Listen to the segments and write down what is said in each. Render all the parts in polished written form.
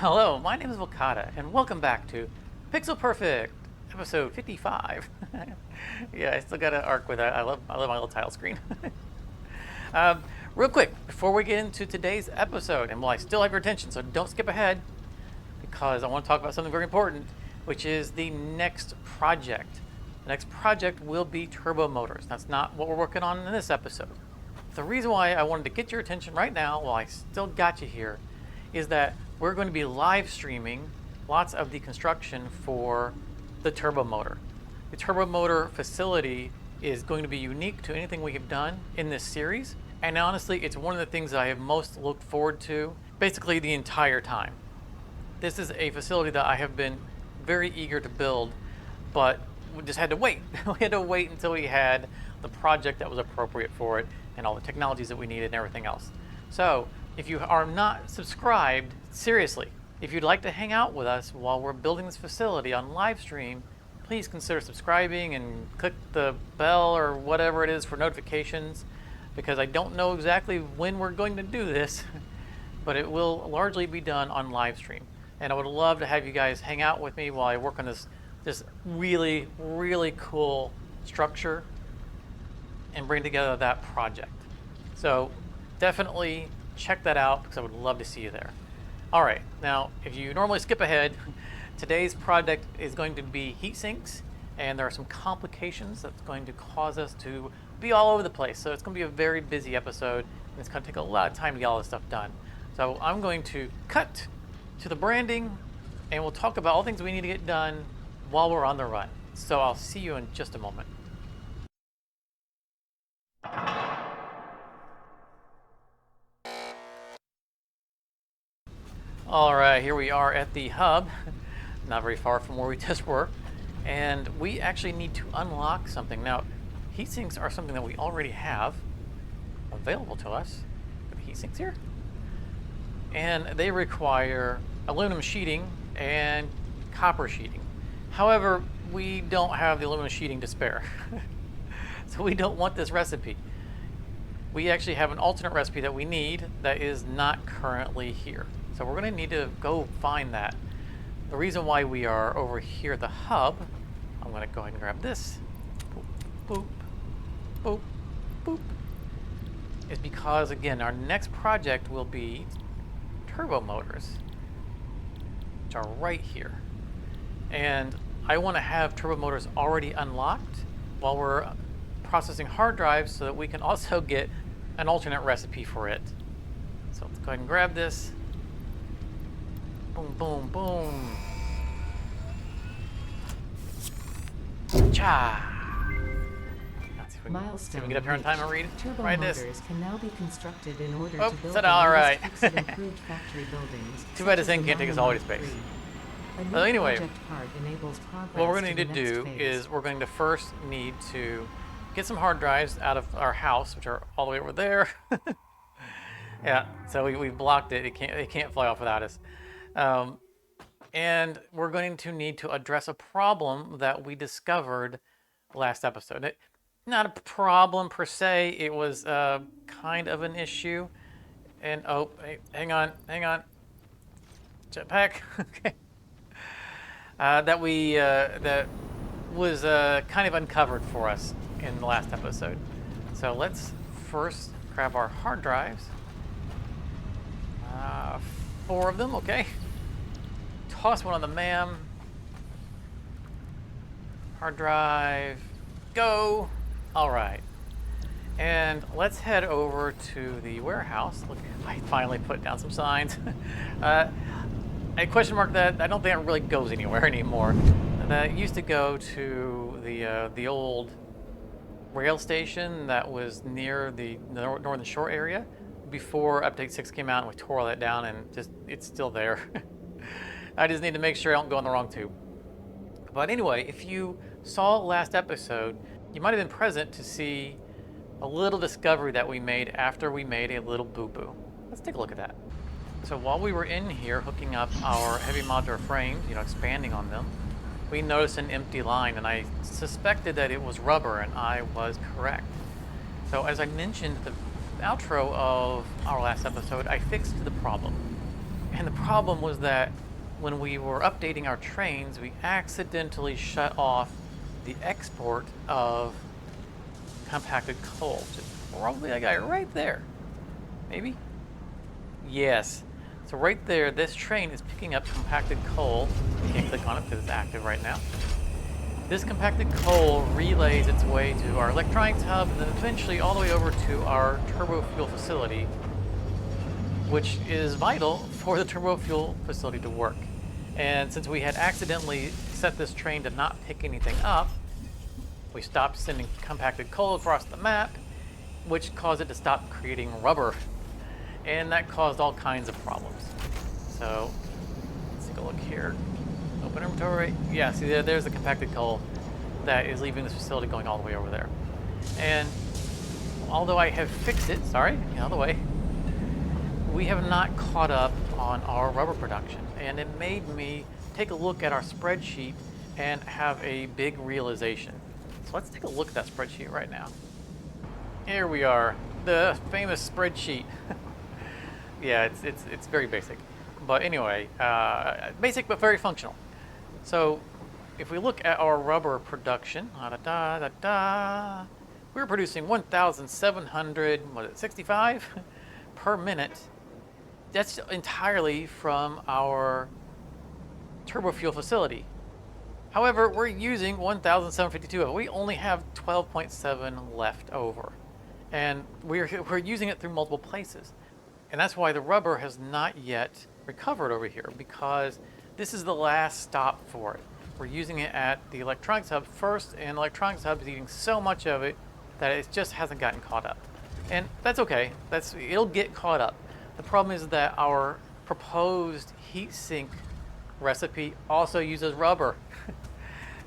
Hello, my name is Wakata, and welcome back to Pixel Perfect, episode 55. Yeah, I still got an arc with that. I love my little title screen. Real quick, before we get into today's episode, and while I still have your attention, so don't skip ahead, because I want to talk about something very important, which is the next project. The next project will be turbo motors. That's not what we're working on in this episode. The reason why I wanted to get your attention right now, while I still got you here, is that we're going to be live streaming lots of the construction for the turbo motor. The turbo motor facility is going to be unique to anything we have done in this series, and honestly, it's one of the things that I have most looked forward to basically the entire time. This is a facility that I have been very eager to build, but we just had to wait. We had to wait until we had the project that was appropriate for it and all the technologies that we needed and everything else. So if you are not subscribed, seriously, if you'd like to hang out with us while we're building this facility on live stream, please consider subscribing and click the bell or whatever it is for notifications, because I don't know exactly when we're going to do this, but it will largely be done on live stream. And I would love to have you guys hang out with me while I work on this really, really cool structure and bring together that project. So definitely check that out, because I would love to see you there. All right, now if you normally skip ahead, today's project is going to be heat sinks, and there are some complications that's going to cause us to be all over the place. So it's going to be a very busy episode, and it's going to take a lot of time to get all this stuff done. So I'm going to cut to the branding, and we'll talk about all things we need to get done while we're on the run. So I'll see you in just a moment. All right, here we are at the hub, not very far from where we just were, and we actually need to unlock something. Now, heat sinks are something that we already have available to us. Got the heat sinks here, and they require aluminum sheeting and copper sheeting. However, we don't have the aluminum sheeting to spare, so we don't want this recipe. We actually have an alternate recipe that we need that is not currently here. So we're going to need to go find that. The reason why we are over here at the hub, I'm going to go ahead and grab this, boop, boop, boop, boop, is because, again, our next project will be turbo motors, which are right here. And I want to have turbo motors already unlocked while we're processing hard drives, so that we can also get an alternate recipe for it. So let's go ahead and grab this. Boom, boom, boom. Cha! Let's see if we Milestone can get up here on time and read Turbo this. motors can now be constructed in order Oh, to build said all right. improved factory buildings. Too bad this thing can't take us all the way to space. Well, anyway, what we're going to need to do is we're going to first need to get some hard drives out of our house, which are all the way over there. Yeah, so we've blocked it. It can't fly off without us. And we're going to need to address a problem that we discovered last episode. Not a problem per se. It was kind of an issue. And oh, hey, hang on. Jetpack. Okay. That was kind of uncovered for us in the last episode. So let's first grab our hard drives. 4 of them, okay. Toss one on the MAM. Hard drive, go. All right. And let's head over to the warehouse. Look, I finally put down some signs. A question mark that I don't think it really goes anywhere anymore. That used to go to the old rail station that was near the Northern Shore area before Update 6 came out, and we tore all that down, and it's still there. I just need to make sure I don't go on the wrong tube. But anyway, if you saw last episode, you might have been present to see a little discovery that we made after we made a little boo-boo. Let's take a look at that. So while we were in here hooking up our heavy modular frames, expanding on them, we noticed an empty line, and I suspected that it was rubber, and I was correct. So as I mentioned at the outro of our last episode, I fixed the problem. And the problem was that when we were updating our trains, we accidentally shut off the export of compacted coal, which is probably that guy right there. Maybe? Yes. So right there, this train is picking up compacted coal. Can't click on it because it's active right now. This compacted coal relays its way to our electronics hub and then eventually all the way over to our turbo fuel facility, which is vital for the turbo fuel facility to work. And since we had accidentally set this train to not pick anything up, we stopped sending compacted coal across the map, which caused it to stop creating rubber. And that caused all kinds of problems. So let's take a look here. Open inventory. Yeah, see there's the compacted coal that is leaving this facility going all the way over there. And although I have fixed it, sorry, the other way, we have not caught up on our rubber production. And it made me take a look at our spreadsheet and have a big realization. So let's take a look at that spreadsheet right now. Here we are, the famous spreadsheet. Yeah, it's very basic. But anyway, basic but very functional. So if we look at our rubber production, we're producing 1,765 per minute. That's entirely from our turbo fuel facility. However, we're using 1,752 of it. We only have 12.7 left over. And we're using it through multiple places. And that's why the rubber has not yet recovered over here, because this is the last stop for it. We're using it at the electronics hub first, and the electronics hub is eating so much of it that it just hasn't gotten caught up. And that's okay. It'll get caught up. The problem is that our proposed heat sink recipe also uses rubber.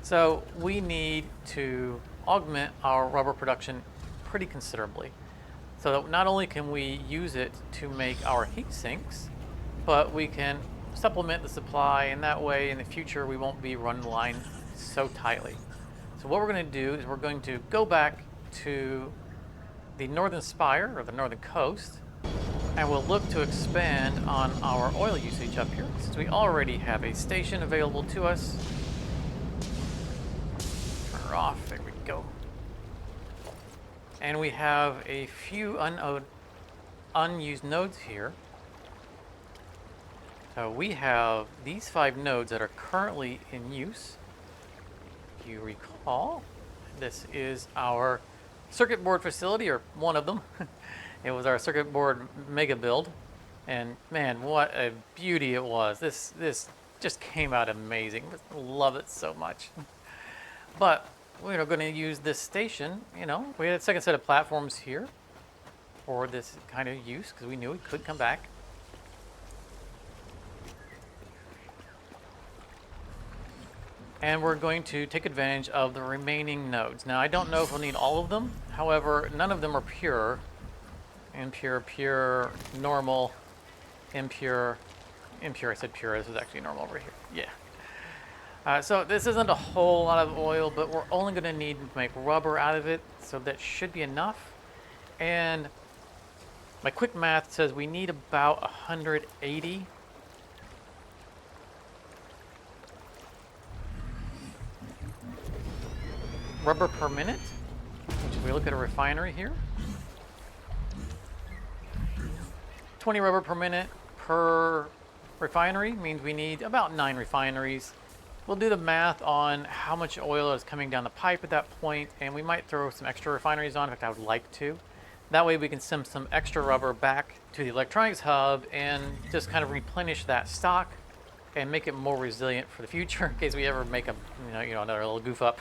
So we need to augment our rubber production pretty considerably. So that not only can we use it to make our heat sinks, but we can supplement the supply, and that way in the future we won't be running the line so tightly. So what we're going to do is we're going to go back to the northern spire, or the northern coast, and we'll look to expand on our oil usage up here, since we already have a station available to us. Turn her off, there we go. And we have a few unused nodes here. So we have these 5 nodes that are currently in use. If you recall, this is our circuit board facility, or one of them. It was our circuit board mega build. And man, what a beauty it was. This just came out amazing. Love it so much. But we're going to use this station, we had a second set of platforms here for this kind of use because we knew it could come back. And we're going to take advantage of the remaining nodes. Now, I don't know if we'll need all of them. However, none of them are pure. Impure, pure, normal, impure. Impure, I said pure. This is actually normal over here. Yeah. So this isn't a whole lot of oil, but we're only going to need to make rubber out of it, so that should be enough. And my quick math says we need about 180. Rubber per minute, which if we look at a refinery here, 20 rubber per minute per refinery means we need about 9 refineries. We'll do the math on how much oil is coming down the pipe at that point, and we might throw some extra refineries on. In fact, I would like to. That way we can send some extra rubber back to the electronics hub and just kind of replenish that stock and make it more resilient for the future in case we ever make another little goof up.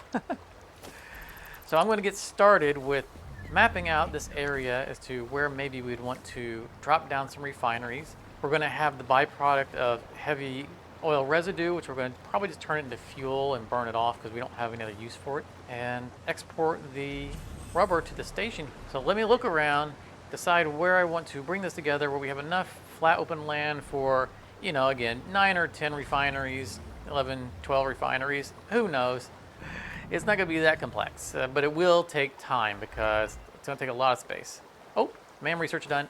So I'm going to get started with mapping out this area as to where maybe we'd want to drop down some refineries. We're going to have the byproduct of heavy oil residue, which we're going to probably just turn it into fuel and burn it off because we don't have any other use for it, and export the rubber to the station. So let me look around, decide where I want to bring this together, where we have enough flat open land for, again, 9 or 10 refineries, 11, 12 refineries, who knows. It's not going to be that complex, but it will take time because it's going to take a lot of space. Oh, MAM research done.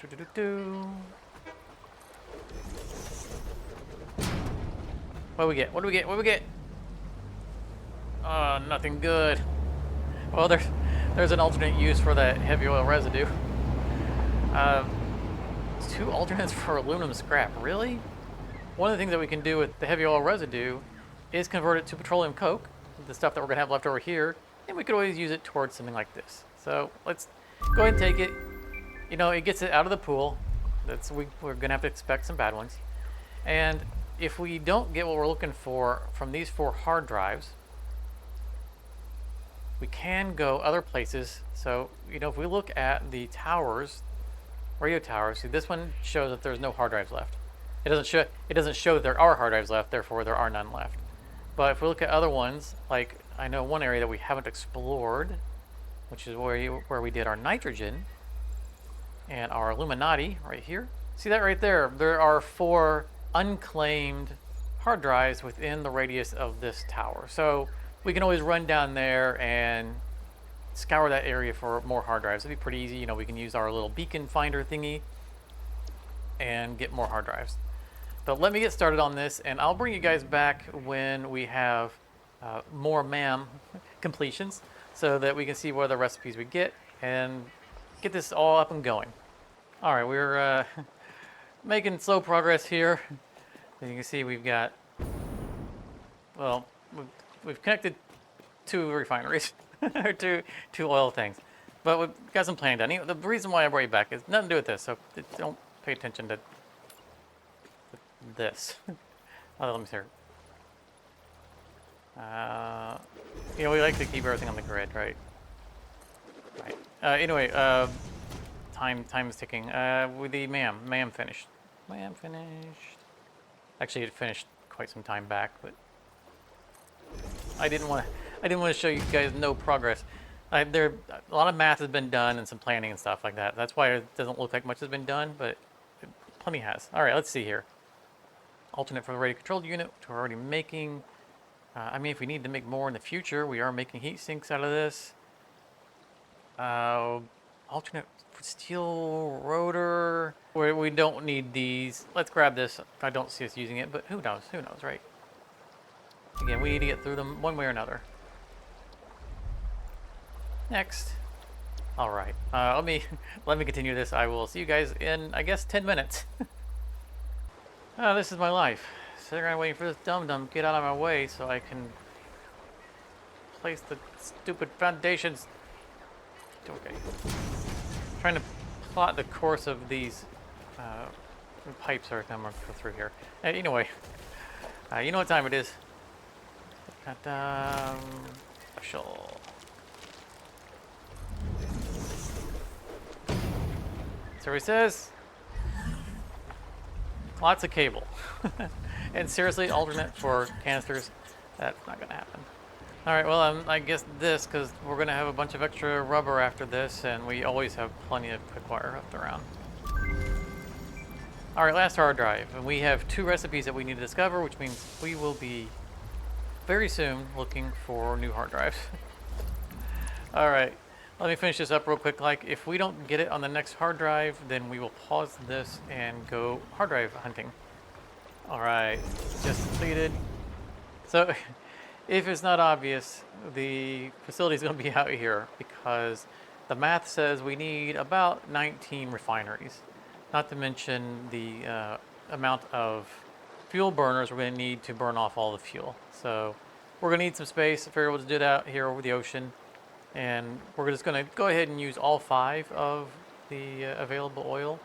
Do-do-do-do. What do we get? What do we get? What do we get? Nothing good. Well, there's an alternate use for that heavy oil residue. 2 alternates for aluminum scrap. Really? One of the things that we can do with the heavy oil residue is convert it to petroleum coke, the stuff that we're gonna have left over here, and we could always use it towards something like this. So let's go ahead and take it. You know, it gets it out of the pool. We're gonna have to expect some bad ones. And if we don't get what we're looking for from these 4 hard drives, we can go other places. So, you know, if we look at the towers, radio towers, see this one shows that there's no hard drives left. It doesn't show that there are hard drives left, therefore there are none left. But if we look at other ones, like I know one area that we haven't explored, which is where we did our nitrogen and our Illuminati right here. See that right there? There are 4 unclaimed hard drives within the radius of this tower. So we can always run down there and scour that area for more hard drives. It'd be pretty easy. You know, we can use our little beacon finder thingy and get more hard drives. But let me get started on this, and I'll bring you guys back when we have more MAM completions so that we can see what other recipes we get and get this all up and going. All right, we're making slow progress here. As you can see, we've got, well, we've connected 2 refineries, or two oil things. But we've got some planning done. The reason why I brought you back is nothing to do with this, so don't pay attention to this. Oh, let me see here. You know, we like to keep everything on the grid, right? Right. Anyway, time is ticking. With the MAM finished. MAM finished. Actually, it finished quite some time back, but I didn't want to show you guys no progress. A lot of math has been done and some planning and stuff like that. That's why it doesn't look like much has been done, but plenty has. All right, let's see here. Alternate for the radio controlled unit, which we're already making. I mean, if we need to make more in the future, we are making heat sinks out of this. Alternate for steel rotor. We don't need these. Let's grab this. I don't see us using it, but who knows? Who knows, right? Again, we need to get through them one way or another. Next. All right. Let me continue this. I will see you guys in, I guess, 10 minutes. This is my life. Sitting around waiting for this dum-dum to get out of my way so I can place the stupid foundations. Okay. Trying to plot the course of these pipes are going to go through here. Anyway, you know what time it is. Special. So he says, lots of cable. And seriously, alternate for canisters, that's not gonna happen. All right, well, I guess this, because we're gonna have a bunch of extra rubber after this, and we always have plenty of quick wire up around. All right, last hard drive, and we have 2 recipes that we need to discover, which means we will be very soon looking for new hard drives. All right, let me finish this up real quick. Like, if we don't get it on the next hard drive, then we will pause this and go hard drive hunting. All right, just completed. So, if it's not obvious, the facility is going to be out here because the math says we need about 19 refineries, not to mention the amount of fuel burners we're going to need to burn off all the fuel. So we're going to need some space if we're able to do that here over the ocean. And we're just going to go ahead and use all 5 of the available oil.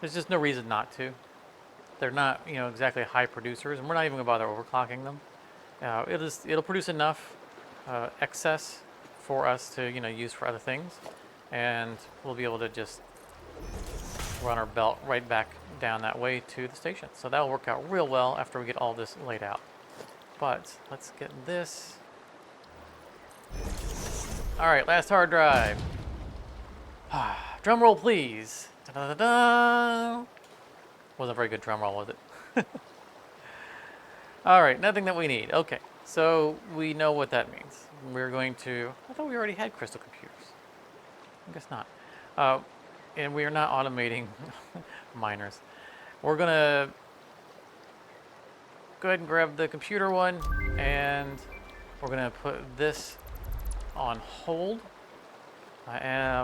There's just no reason not to. They're not, you know, exactly high producers, and we're not even going to bother overclocking them. It'll produce enough excess for us to, you know, use for other things, and we'll be able to just run our belt right back down that way to the station. So that'll work out real well after we get all this laid out. But let's get this. All right, last hard drive. Drum roll, please. Da-da-da-da. Wasn't a very good drum roll, was it? All right, nothing that we need. Okay, so we know what that means. We're going to, I thought we already had crystal computers. I guess not. and we are not automating miners. We're gonna go ahead and grab the computer one, and we're gonna put this on hold,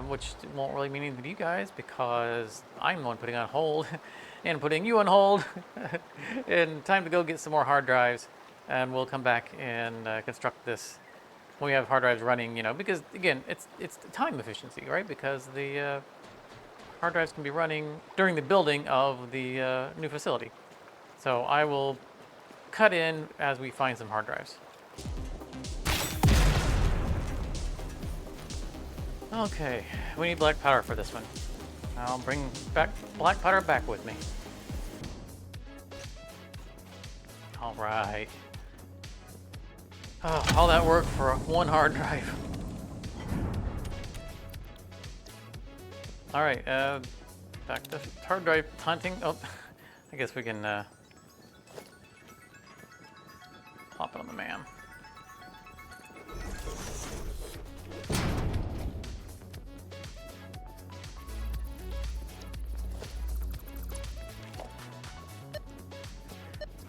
which won't really mean anything to you guys because I'm the one putting on hold and putting you on hold. And time to go get some more hard drives, and we'll come back and construct this when we have hard drives running. You know, because again, it's time efficiency, right? Because the hard drives can be running during the building of the new facility. So I will cut in as we find some hard drives. Okay, we need black powder for this one. I'll bring back black powder back with me. All right. Oh, all that work for one hard drive. All right, back to hard drive hunting. Oh, I guess we can plop it on the man.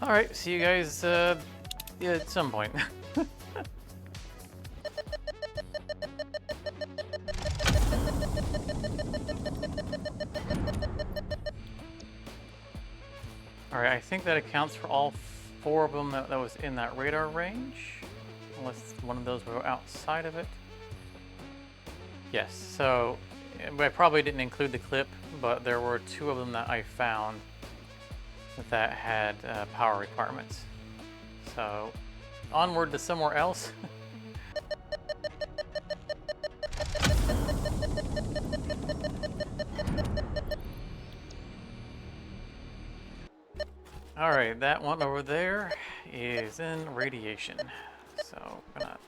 All right, see you guys yeah, at some point. All right, I think that accounts for all 4 of them that was in that radar range, unless one of those were outside of it. Yes, so I probably didn't include the clip, but there were 2 of them that I found that had power requirements. So onward to somewhere else. All right, that one over there is in radiation. So I'm gonna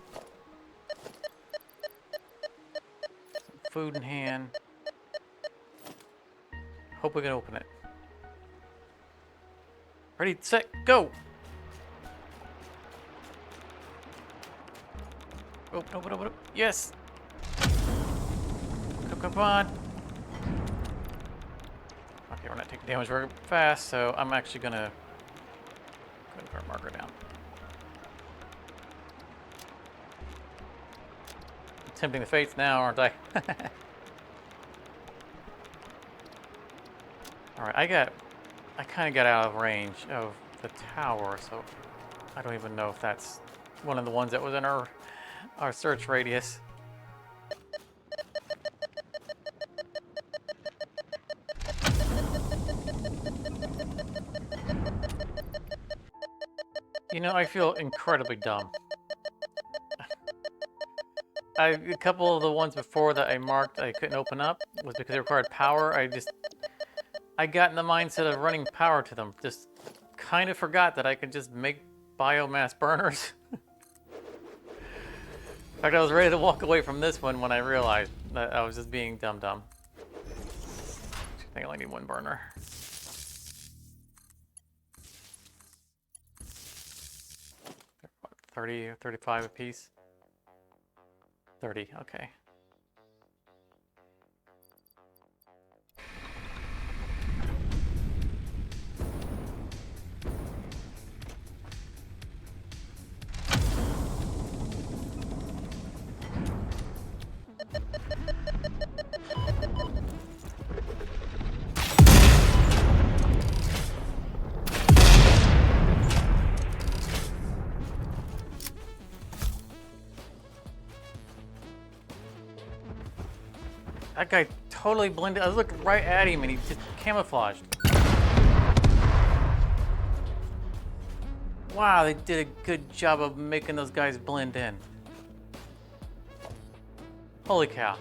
some food in hand. Hope we can open it. Ready, set, go! Open, open, open, open. Yes! Come on! Okay, we're not taking damage very fast, so I'm actually gonna put our marker down. I'm tempting the fates now, aren't I? Alright, I kind of got out of range of the tower, so I don't even know if that's one of the ones that was in our search radius. You know, I feel incredibly dumb. A couple of the ones before that I marked I couldn't open up was because they required power. I got in the mindset of running power to them. Just kind of forgot that I could just make biomass burners. In fact, I was ready to walk away from this one when I realized that I was just being dumb. I think I only need 1 burner. What, 30 or 35 a piece? 30, okay. That guy totally blended. I was looking right at him and he just camouflaged. Wow, they did a good job of making those guys blend in. Holy cow.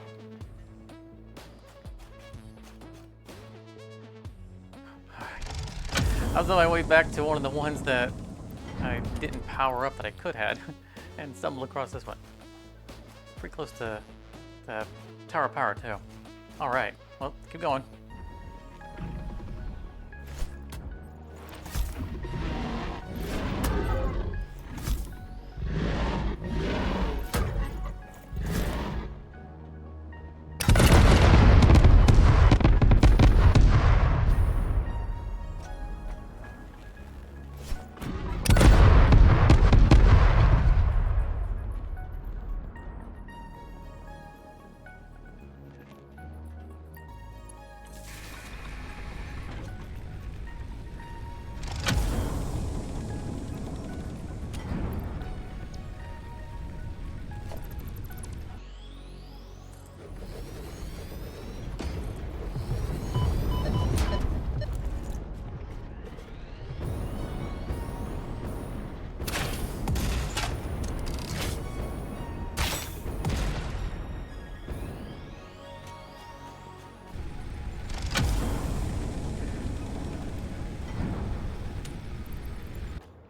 I was on my way back to one of the ones that I didn't power up that I could have, and stumbled across this one. Pretty close to the tower of power too. All right, well, keep going.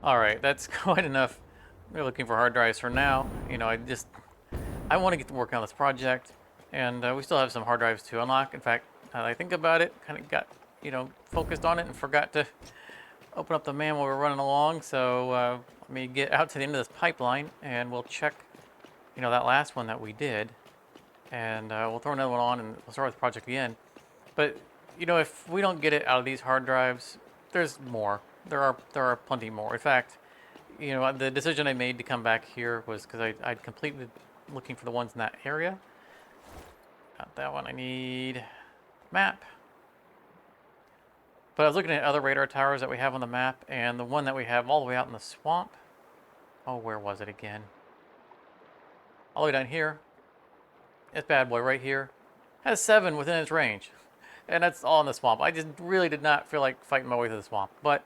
All right, that's quite enough. We're looking for hard drives for now. I want to get to work on this project, and we still have some hard drives to unlock. In fact, now that I think about it, kind of got, focused on it and forgot to open up the man while we're running along. So let me get out to the end of this pipeline, and we'll check, that last one that we did, and we'll throw another one on, and we'll start with the project again. But if we don't get it out of these hard drives, there's more. There are plenty more. In fact, the decision I made to come back here was because I'd completed looking for the ones in that area. Got that one. I need map. But I was looking at other radar towers that we have on the map, and the one that we have all the way out in the swamp. Oh, where was it again? All the way down here. This bad boy right here has 7 within its range. And that's all in the swamp. I just really did not feel like fighting my way through the swamp. But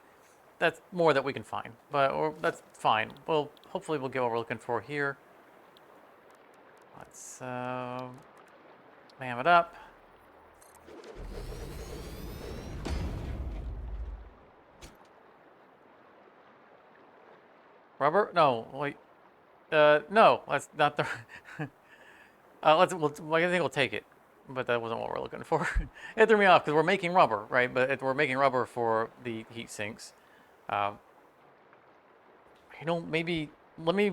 that's more that we can find. That's fine. Well, hopefully we'll get what we're looking for here. Let's mam it up. Rubber? No, wait. No, that's not the. I think we'll take it, but that wasn't what we're looking for. It threw me off because we're making rubber, right? But we're making rubber for the heat sinks. Maybe let me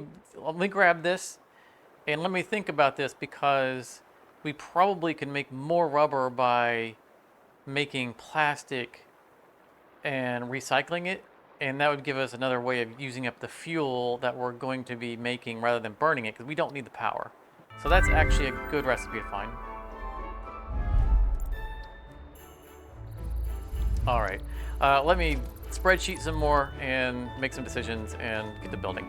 grab this, and let me think about this, because we probably can make more rubber by making plastic and recycling it, and that would give us another way of using up the fuel that we're going to be making rather than burning it, because we don't need the power. So that's actually a good recipe to find. All right, let me spreadsheet some more and make some decisions and get to building.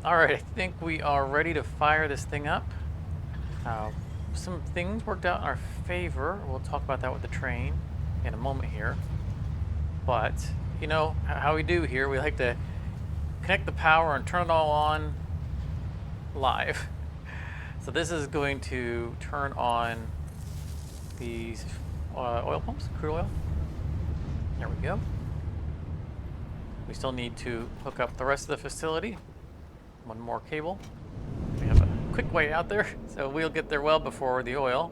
All right, I think we are ready to fire this thing up. Some things worked out in our favor. We'll talk about that with the train in a moment here. But, how we do here, we like to connect the power and turn it all on live. So this is going to turn on these oil pumps, crude oil. There we go. We still need to hook up the rest of the facility. One more cable. We have a quick way out there, so we'll get there well before the oil.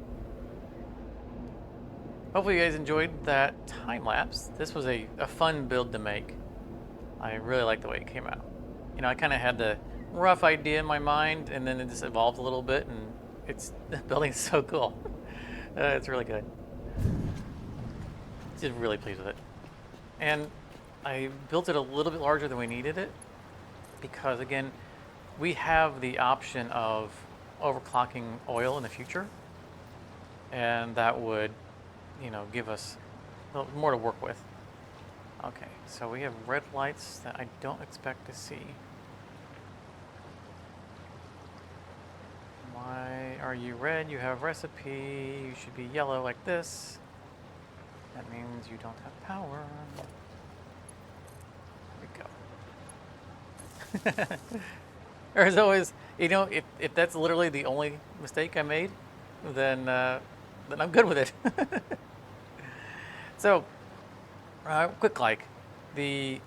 Hopefully you guys enjoyed that time lapse. This was a fun build to make. I really like the way it came out. I kind of had the rough idea in my mind, and then it just evolved a little bit, and the building's so cool. It's really good. Just really pleased with it. And I built it a little bit larger than we needed it, because again, we have the option of overclocking oil in the future, and that would, give us more to work with. Okay, so we have red lights that I don't expect to see. Why are you red? You have recipe. You should be yellow like this. That means you don't have power. There we go. As always, if that's literally the only mistake I made, then I'm good with it. So, quick like, the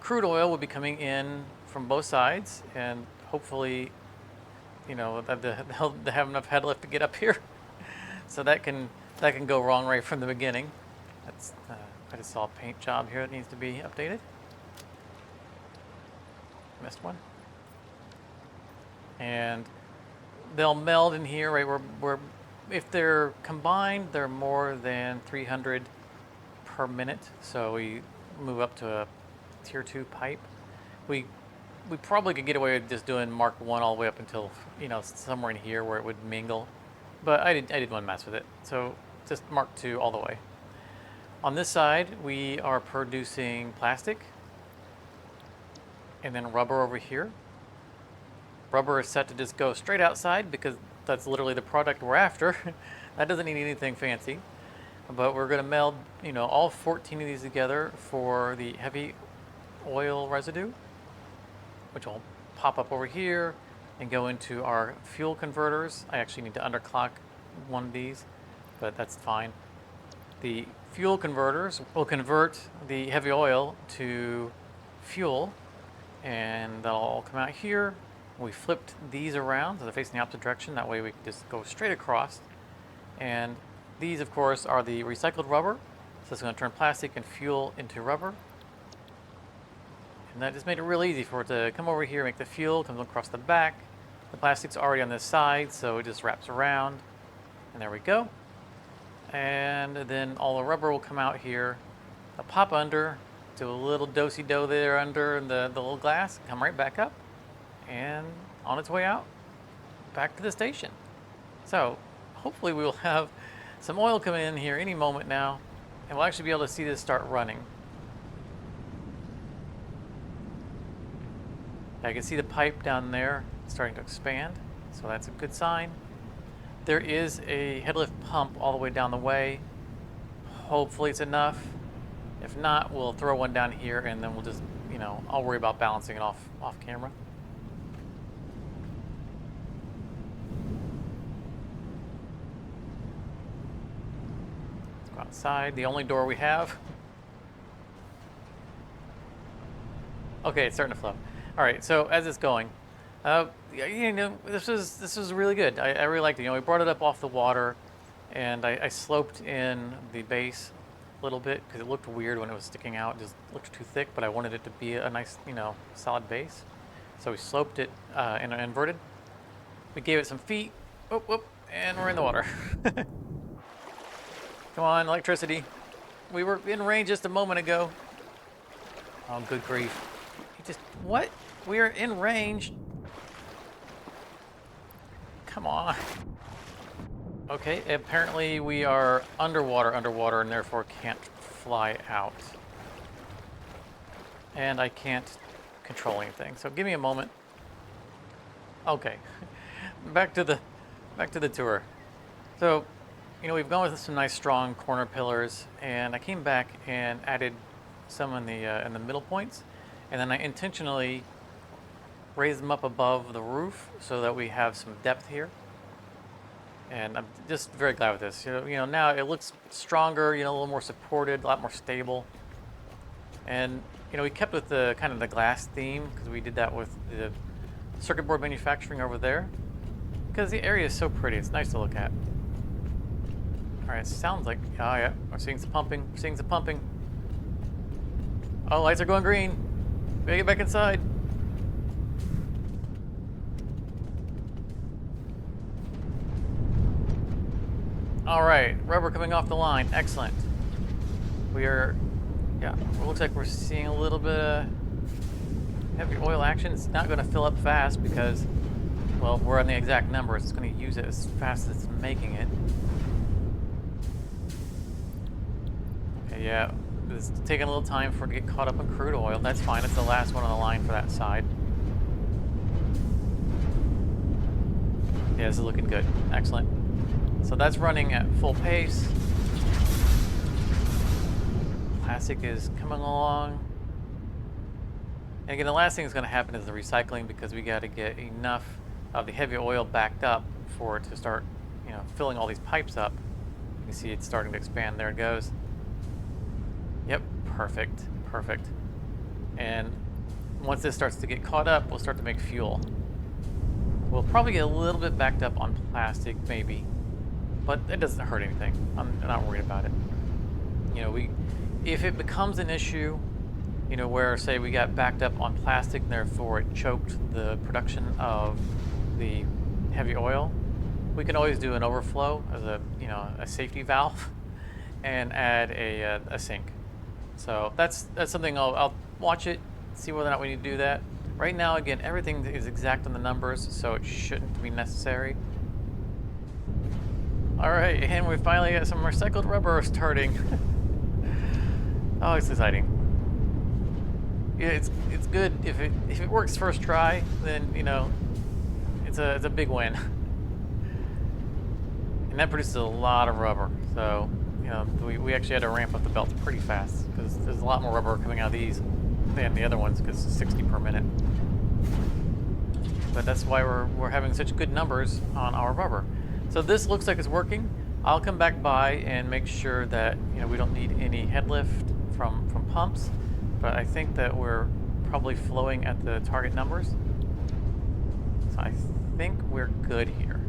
crude oil will be coming in from both sides, and hopefully, they'll have enough head lift to get up here. So that can go wrong right from the beginning. That's I just saw a paint job here that needs to be updated. Missed one. And they'll meld in here, right? Where if they're combined, they're more than 300 per minute. So we move up to a tier 2 pipe. We probably could get away with just doing Mark 1 all the way up until, somewhere in here where it would mingle. But I didn't want to mess with it. So just Mark 2 all the way. On this side, we are producing plastic and then rubber over here. Rubber is set to just go straight outside because that's literally the product we're after. That doesn't need anything fancy. But we're going to meld, all 14 of these together for the heavy oil residue, which will pop up over here and go into our fuel converters. I actually need to underclock one of these, but that's fine. The fuel converters will convert the heavy oil to fuel, and that'll all come out here. We flipped these around so they're facing the opposite direction. That way we can just go straight across. And these, of course, are the recycled rubber. So it's going to turn plastic and fuel into rubber. And that just made it real easy for it to come over here, make the fuel, comes across the back. The plastic's already on this side, so it just wraps around. And there we go. And then all the rubber will come out here. They'll pop under, do a little do-si-do there under the little glass, come right back up, and on its way out, back to the station. So hopefully we will have some oil coming in here any moment now, and we'll actually be able to see this start running. I can see the pipe down there starting to expand, so that's a good sign. There is a headlift pump all the way down the way. Hopefully it's enough. If not, we'll throw one down here and then we'll just, I'll worry about balancing it off camera. Let's go outside, the only door we have. Okay, it's starting to flow. All right, so as it's going, this was really good. I really liked it. We brought it up off the water, and I sloped in the base a little bit because it looked weird when it was sticking out. It just looked too thick, but I wanted it to be a nice, solid base. So we sloped it and inverted. We gave it some feet, and we're in the water. Come on, electricity. We were in range just a moment ago. Oh, good grief. What? We are in range. Come on. Okay, apparently we are underwater, and therefore can't fly out. And I can't control anything, so give me a moment. Okay, back to the tour. So, we've gone with some nice strong corner pillars, and I came back and added some in the middle points, and then I intentionally raise them up above the roof so that we have some depth here. And I'm just very glad with this. Now it looks stronger, a little more supported, a lot more stable. And we kept with the kind of the glass theme because we did that with the circuit board manufacturing over there. Because the area is so pretty, it's nice to look at. All right, it sounds like, oh yeah, we're seeing some pumping. Oh, lights are going green. We gotta get back inside. All right, rubber coming off the line. Excellent. It looks like we're seeing a little bit of heavy oil action. It's not going to fill up fast because, well, we're on the exact number. It's going to use it as fast as it's making it. Okay, yeah, it's taking a little time for it to get caught up in crude oil. That's fine. It's the last one on the line for that side. Yeah, this is looking good. Excellent. So that's running at full pace. Plastic is coming along. And again, the last thing that's going to happen is the recycling because we got to get enough of the heavy oil backed up for it to start, filling all these pipes up. You can see it's starting to expand. There it goes. Yep, perfect, perfect. And once this starts to get caught up, we'll start to make fuel. We'll probably get a little bit backed up on plastic, maybe, but it doesn't hurt anything. I'm not worried about it. You know, if it becomes an issue, you know, where say we got backed up on plastic and therefore it choked the production of the heavy oil, we can always do an overflow as a, you know, a safety valve and add a sink. So that's something I'll watch it, see whether or not we need to do that. Right now, again, everything is exact on the numbers, so it shouldn't be necessary. All right, and we finally got some recycled rubber starting. Oh, it's exciting. Yeah, it's good if it works first try, then you know it's a big win. And that produces a lot of rubber, so you know we actually had to ramp up the belts pretty fast because there's a lot more rubber coming out of these than the other ones because 60 per minute. But that's why we're having such good numbers on our rubber. So this looks like it's working. I'll come back by and make sure that you know we don't need any head lift from pumps, but I think that we're probably flowing at the target numbers. So I think we're good here.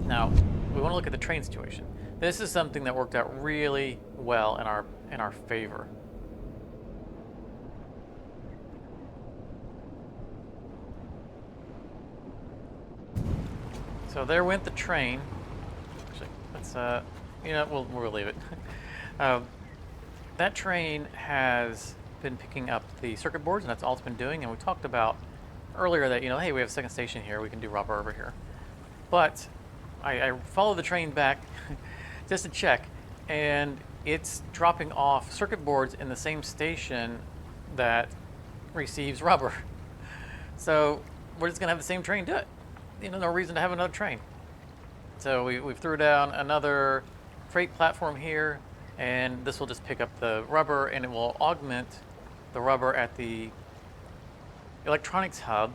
Now we want to look at the train situation. This is something that worked out really well in our favor. So there went the train. Actually, let's you know, we'll leave it. That train has been picking up the circuit boards, and that's all it's been doing. And we talked about earlier that, you know, hey, we have a second station here. We can do rubber over here. But I followed the train back just to check, and it's dropping off circuit boards in the same station that receives rubber. So we're just gonna have the same train do it. You know, no reason to have another train. So we've threw down another freight platform here, and this will just pick up the rubber, and it will augment the rubber at the electronics hub,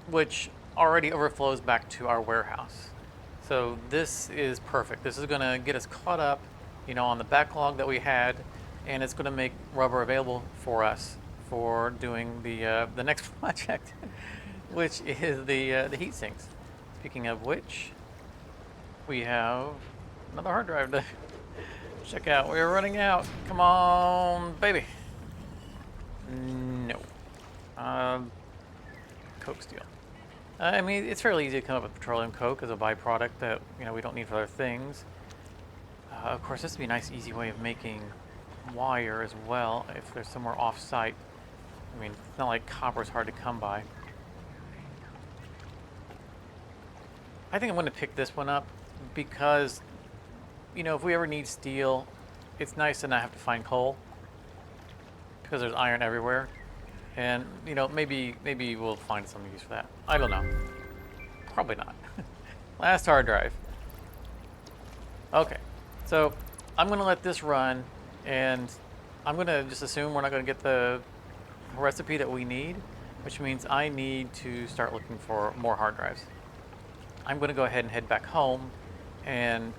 which already overflows back to our warehouse. So this is perfect. This is gonna get us caught up, you know, on the backlog that we had, and it's gonna make rubber available for us for doing the next project, which is the heat sinks. Speaking of which, we have another hard drive to check out. We're running out. Come on, baby. No. Coke steel. I mean, it's fairly easy to come up with petroleum coke as a byproduct that, you know, we don't need for other things. Of course, this would be a nice, easy way of making wire as well if there's somewhere off-site. I mean, it's not like copper's hard to come by. I think I'm going to pick this one up because, you know, if we ever need steel, it's nice to not have to find coal because there's iron everywhere. And, you know, maybe we'll find some use for that. I don't know. Probably not. Last hard drive. Okay, so I'm going to let this run, and I'm going to just assume we're not going to get the recipe that we need, which means I need to start looking for more hard drives. I'm going to go ahead and head back home and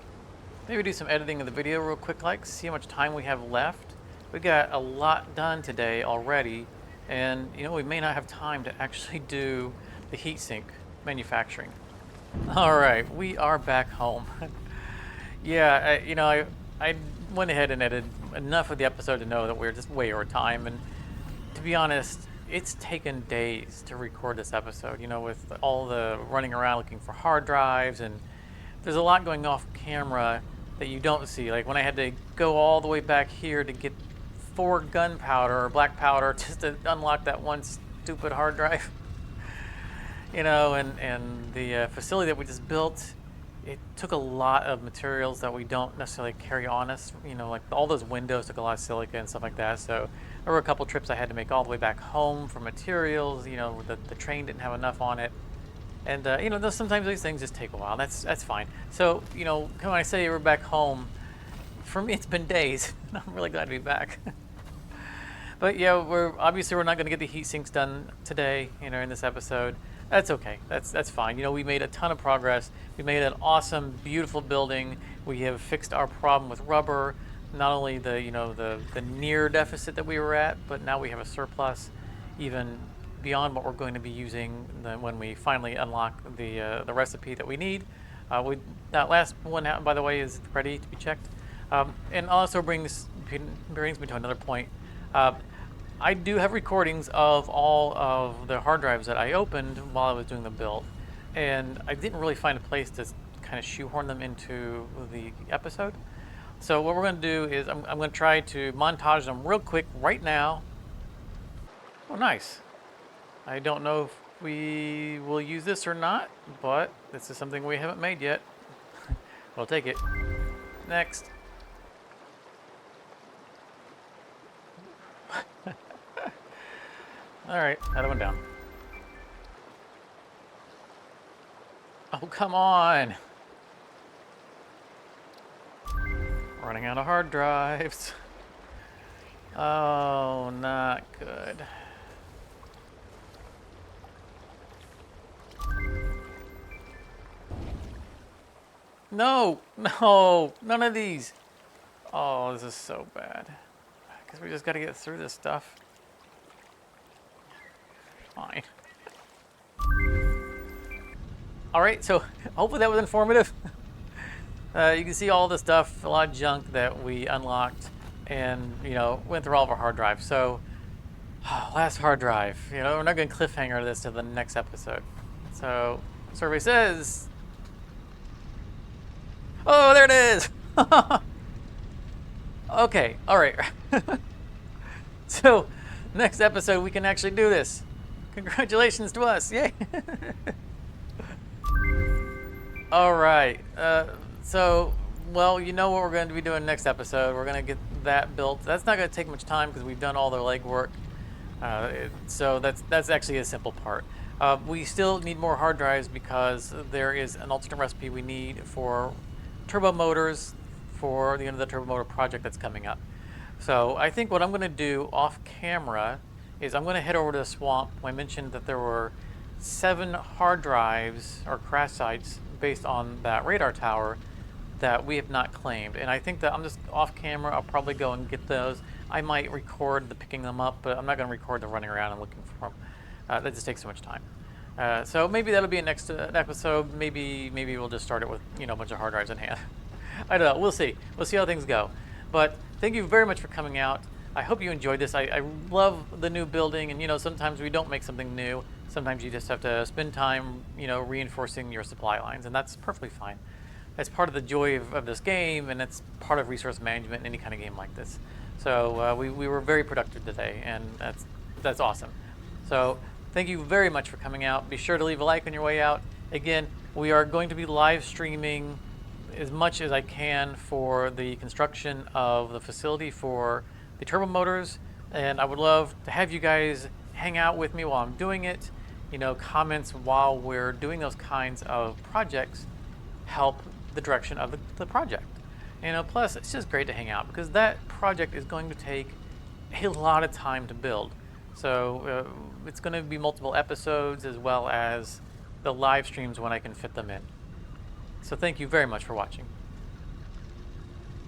maybe do some editing of the video real quick, like see how much time we have left. We got a lot done today already, and you know, we may not have time to actually do the heatsink manufacturing. All right, we are back home. Yeah, I went ahead and edited enough of the episode to know that we're just way over time, and to be honest, it's taken days to record this episode, you know, with all the running around looking for hard drives, and there's a lot going off camera that you don't see. Like when I had to go all the way back here to get 4 gunpowder or black powder just to unlock that one stupid hard drive. You know, and the facility that we just built, it took a lot of materials that we don't necessarily carry on us. You know, like all those windows took a lot of silica and stuff like that. So there were a couple trips I had to make all the way back home for materials. You know, the train didn't have enough on it. And, you know, sometimes these things just take a while. That's fine. So, you know, when I say we're back home, for me it's been days. I'm really glad to be back. But yeah, we're not going to get the heat sinks done today, you know, in this episode. That's okay. That's fine. You know, we made a ton of progress. We made an awesome, beautiful building. We have fixed our problem with rubber. not only the the near deficit that we were at, but now we have a surplus, even beyond what we're going to be using when we finally unlock the recipe that we need. That last one, by the way, is ready to be checked, and also brings me to another point. I do have recordings of all of the hard drives that I opened while I was doing the build, and I didn't really find a place to kind of shoehorn them into the episode. So what we're going to do is I'm going to try to montage them real quick right now. Oh, nice. I don't know if we will use this or not, but this is something we haven't made yet. We'll take it. Next. All right, another one down. Oh, come on. Running out of hard drives. Oh, not good. No, no, none of these. Oh, this is so bad. I guess we just got to get through this stuff. Fine. All right, so hopefully that was informative. You can see all the stuff, a lot of junk that we unlocked, and went through all of our hard drives. So last hard drive. We're not going to cliffhanger this to the next episode. So survey says, oh, there it is. Okay, all right. So next episode we can actually do this. Congratulations to us, yay. All right, so, well, you know what we're going to be doing next episode. We're going to get that built. That's not going to take much time because we've done all the legwork. So that's actually a simple part. We still need more hard drives because there is an alternate recipe we need for turbo motors for the end of the turbo motor project that's coming up. So I think what I'm going to do off camera is I'm going to head over to the swamp. I mentioned that there were 7 hard drives or crash sites based on that radar tower that we have not claimed. And I think that I'm just off camera. I'll probably go and get those. I might record the picking them up, but I'm not going to record the running around and looking for them. That just takes so much time. So maybe that'll be a next episode. Maybe we'll just start it with a bunch of hard drives in hand. I don't know. We'll see. We'll see how things go. But thank you very much for coming out. I hope you enjoyed this. I love the new building, and sometimes we don't make something new. Sometimes you just have to spend time, reinforcing your supply lines, and that's perfectly fine. That's part of the joy of this game, and it's part of resource management in any kind of game like this. So we were very productive today, and that's awesome. So thank you very much for coming out. Be sure to leave a like on your way out. Again, we are going to be live streaming as much as I can for the construction of the facility for the turbo motors, and I would love to have you guys hang out with me while I'm doing it. Comments while we're doing those kinds of projects help the direction of the project. Plus it's just great to hang out because that project is going to take a lot of time to build. So it's going to be multiple episodes as well as the live streams when I can fit them in. So thank you very much for watching.